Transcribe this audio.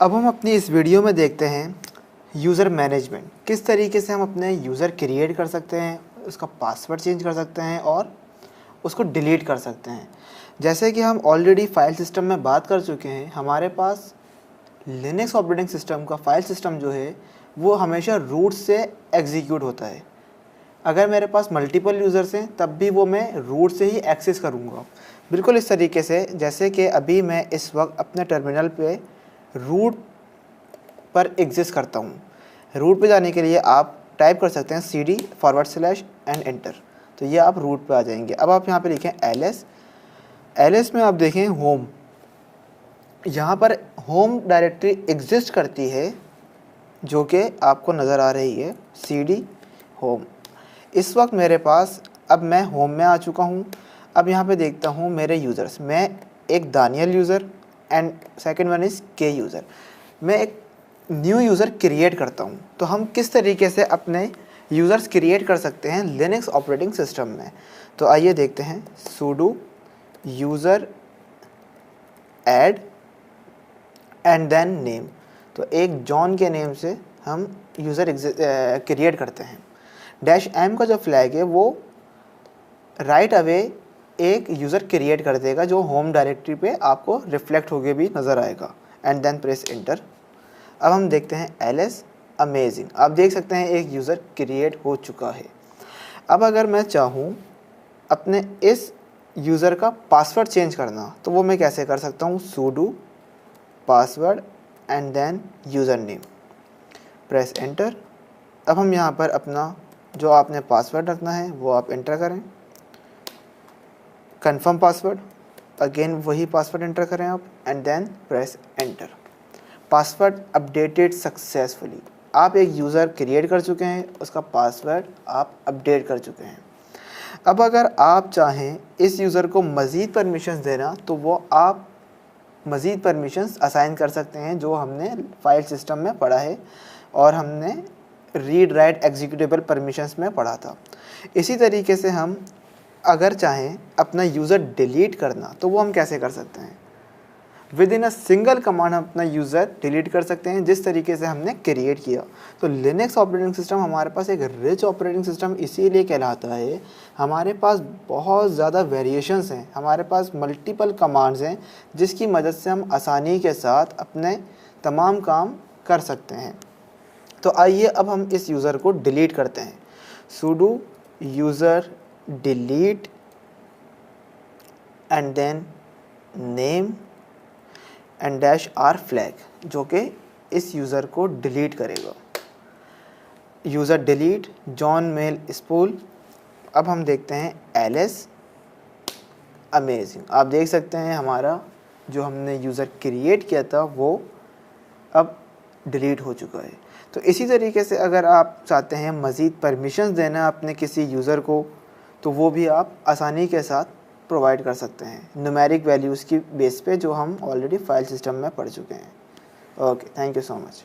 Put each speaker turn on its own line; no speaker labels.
अब हम अपनी इस वीडियो में देखते हैं यूज़र मैनेजमेंट, किस तरीके से हम अपने यूज़र क्रिएट कर सकते हैं, उसका पासवर्ड चेंज कर सकते हैं और उसको डिलीट कर सकते हैं। जैसे कि हम ऑलरेडी फाइल सिस्टम में बात कर चुके हैं, हमारे पास लिनक्स ऑपरेटिंग सिस्टम का फाइल सिस्टम जो है वो हमेशा रूट से एग्जीक्यूट होता है। अगर मेरे पास मल्टीपल यूज़र्स हैं तब भी वो मैं रूट से ही एक्सेस करूँगा, बिल्कुल इस तरीके से जैसे कि अभी मैं इस वक्त अपने टर्मिनल पे रूट पर एग्जिस्ट करता हूँ। रूट पे जाने के लिए आप टाइप कर सकते हैं cd// एंड एंटर, तो ये आप रूट पे आ जाएंगे। अब आप यहाँ पे लिखें ls में आप देखें होम, यहाँ पर होम डायरेक्टरी एग्जिस्ट करती है जो कि आपको नज़र आ रही है cd होम। इस वक्त मेरे पास, अब मैं होम में आ चुका हूँ। अब यहाँ पे देखता हूँ मेरे यूज़र्स, मैं एक Daniel user and second one is K user, मैं एक न्यू यूज़र क्रिएट करता हूँ। तो हम किस तरीके से अपने यूज़र्स क्रिएट कर सकते हैं लिनक्स ऑपरेटिंग सिस्टम में, तो आइए देखते हैं। sudo user add and then name, तो एक जॉन के नेम से हम यूज़र क्रिएट करते हैं। -m का जो फ्लैग है वो राइट अवे एक यूज़र क्रिएट कर देगा जो होम डायरेक्टरी पे आपको रिफ्लेक्ट होके भी नज़र आएगा, एंड देन प्रेस एंटर। अब हम देखते हैं ls अमेजिंग, आप देख सकते हैं एक यूज़र क्रिएट हो चुका है। अब अगर मैं चाहूँ अपने इस यूज़र का पासवर्ड चेंज करना, तो वो मैं कैसे कर सकता हूँ। sudo password and then user name, press enter. अब हम यहाँ पर अपना जो आपने पासवर्ड रखना है वो आप एंटर करें, कंफर्म पासवर्ड, अगेन वही पासवर्ड एंटर करें आप, and then press enter. Password updated successfully, आप एक यूज़र क्रिएट कर चुके हैं, उसका पासवर्ड आप अपडेट कर चुके हैं। अब अगर आप चाहें इस यूज़र को मज़ीद परमिशंस देना, तो वो आप मज़ीद परमिशंस असाइन कर सकते हैं जो हमने फाइल सिस्टम में पढ़ा है और हमने रीड राइट एग्जीक्यूटेबल परमिशंस में पढ़ा था। इसी तरीके से हम अगर चाहें अपना यूज़र डिलीट करना, तो वो हम कैसे कर सकते हैं। With in a single command हम अपना यूज़र डिलीट कर सकते हैं, जिस तरीके से हमने क्रिएट किया। तो लिनक्स ऑपरेटिंग सिस्टम हमारे पास एक रिच ऑपरेटिंग सिस्टम इसीलिए कहलाता है, हमारे पास बहुत ज़्यादा वेरिएशंस हैं, हमारे पास मल्टीपल कमांड्स हैं जिसकी मदद से हम आसानी के साथ अपने तमाम काम कर सकते हैं। तो आइए अब हम इस यूज़र को डिलीट करते हैं। sudo user delete and then name and -r flag, जो कि इस यूज़र को डिलीट करेगा। User delete John mail spool. अब हम देखते हैं ls अमेजिंग, आप देख सकते हैं हमारा जो हमने यूज़र क्रिएट किया था वो अब डिलीट हो चुका है। तो इसी तरीके से अगर आप चाहते हैं मज़ीद परमिशंस देना अपने किसी यूज़र को, तो वो भी आप आसानी के साथ प्रोवाइड कर सकते हैं न्यूमेरिक वैल्यूज़ की बेस पे, जो हम ऑलरेडी फाइल सिस्टम में पढ़ चुके हैं। Okay, thank you so much.